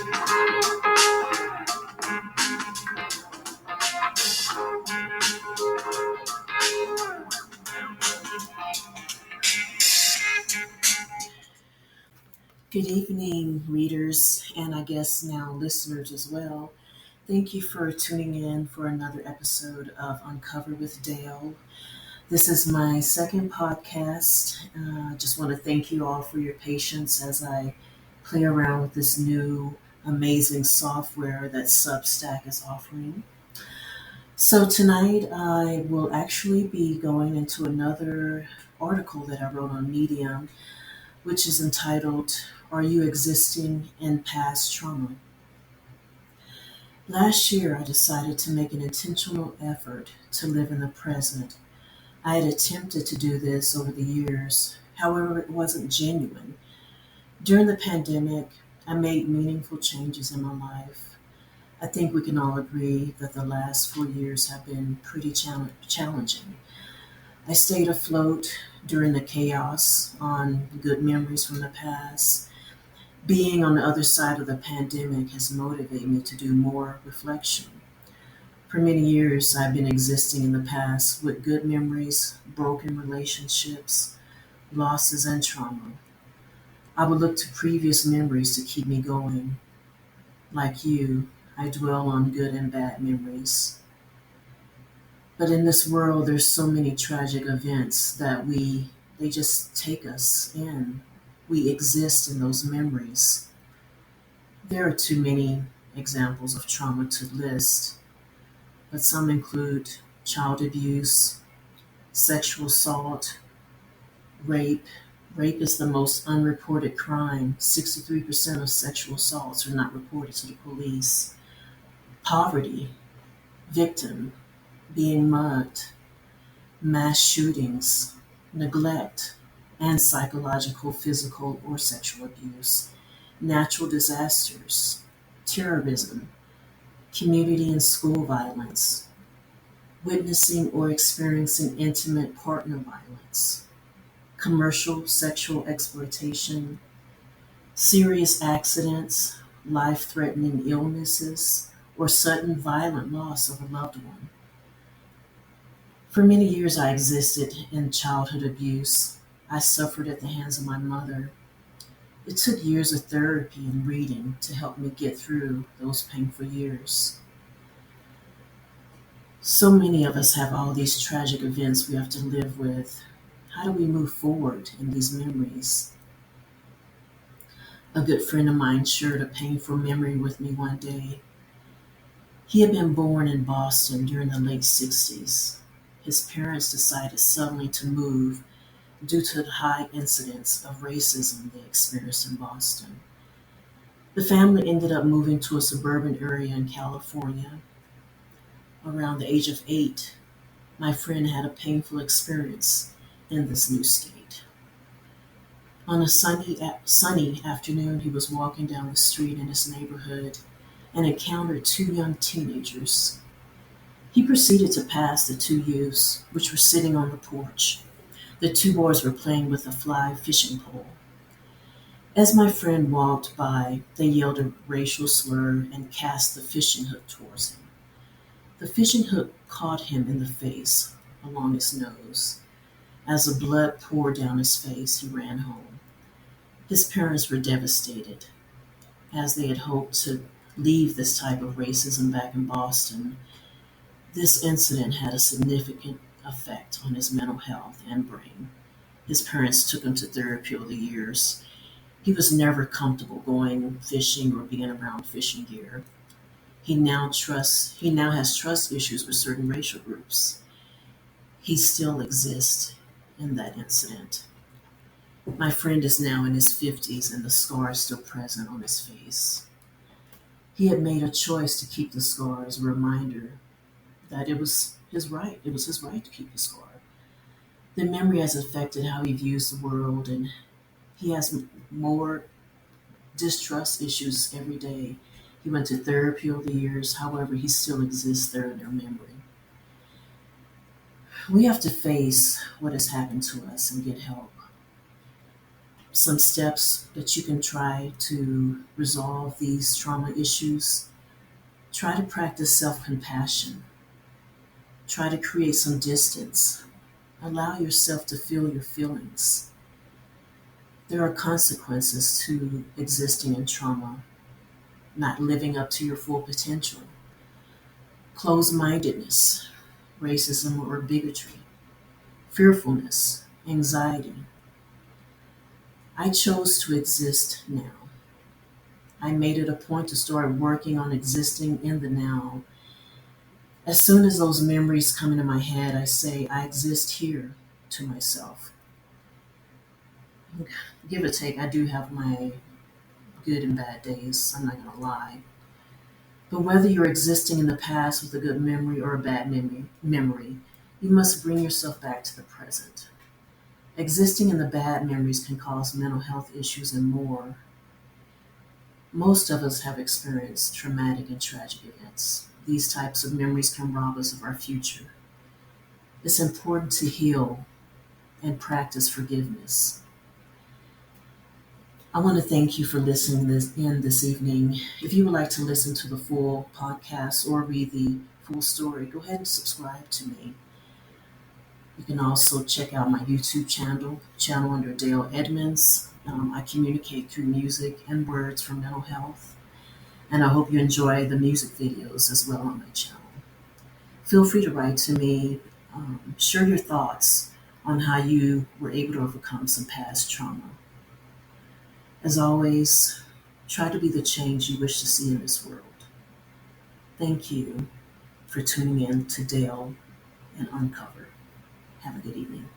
Good evening, readers, and I guess now listeners as well. Thank you for tuning in for another episode of Uncover with Dale. This is my second podcast. I just want to thank you all for your patience as I play around with this new amazing software that Substack is offering. So, tonight I will actually be going into another article that I wrote on Medium, which is entitled, Are You Existing in Past Trauma? Last year, I decided to make an intentional effort to live in the present. I had attempted to do this over the years, however, it wasn't genuine. During the pandemic, I made meaningful changes in my life. I think we can all agree that the last 4 years have been pretty challenging. I stayed afloat during the chaos on good memories from the past. Being on the other side of the pandemic has motivated me to do more reflection. For many years, I've been existing in the past with good memories, broken relationships, losses, and trauma. I would look to previous memories to keep me going. Like you, I dwell on good and bad memories. But in this world, there's so many tragic events that they just take us in. We exist in those memories. There are too many examples of trauma to list, but some include child abuse, sexual assault, rape. Rape is the most unreported crime. 63% of sexual assaults are not reported to the police. Poverty, victim, being mugged, mass shootings, neglect, and psychological, physical, or sexual abuse, natural disasters, terrorism, community and school violence, witnessing or experiencing intimate partner violence, commercial sexual exploitation, serious accidents, life threatening illnesses, or sudden violent loss of a loved one. For many years, I existed in childhood abuse. I suffered at the hands of my mother. It took years of therapy and reading to help me get through those painful years. So many of us have all these tragic events we have to live with. How do we move forward in these memories? A good friend of mine shared a painful memory with me one day. He had been born in Boston during the late 60s. His parents decided suddenly to move due to the high incidence of racism they experienced in Boston. The family ended up moving to a suburban area in California. Around the age of 8, my friend had a painful experience in this new state. On a sunny afternoon, he was walking down the street in his neighborhood and encountered two young teenagers. He proceeded to pass the two youths, which were sitting on the porch. The two boys were playing with a fly fishing pole. As my friend walked by, they yelled a racial slur and cast the fishing hook towards him. The fishing hook caught him in the face, along his nose. As the blood poured down his face, he ran home. His parents were devastated, as they had hoped to leave this type of racism back in Boston. This incident had a significant effect on his mental health and brain. His parents took him to therapy over the years. He was never comfortable going fishing or being around fishing gear. He now has trust issues with certain racial groups. He still exists in that incident. My friend is now in his 50s and the scar is still present on his face. He had made a choice to keep the scar as a reminder that it was his right. It was his right to keep the scar. The memory has affected how he views the world, and he has more distrust issues every day. He went to therapy over the years, however, he still exists there in their memory. We have to face what has happened to us and get help. some steps that you can try to resolve these trauma issues. Try to practice self compassion. Try to create some distance. Allow yourself to feel your feelings. There are consequences to existing in trauma, not living up to your full potential. Closed mindedness, racism or bigotry, fearfulness, anxiety. I chose to exist now. I made it a point to start working on existing in the now. As soon as those memories come into my head, I say, I exist here to myself. Give or take, I do have my good and bad days, I'm not going to lie. But whether you're existing in the past with a good memory or a bad memory, you must bring yourself back to the present. Existing in the bad memories can cause mental health issues and more. Most of us have experienced traumatic and tragic events. These types of memories can rob us of our future. It's important to heal and practice forgiveness. I want to thank you for listening this evening. If you would like to listen to the full podcast or read the full story, go ahead and subscribe to me. You can also check out my YouTube channel under Dale Edmonds. I communicate through music and words for mental health, and I hope you enjoy the music videos as well on my channel. Feel free to write to me, share your thoughts on how you were able to overcome some past trauma. As always, try to be the change you wish to see in this world. Thank you for tuning in to Dale and Uncover. Have a good evening.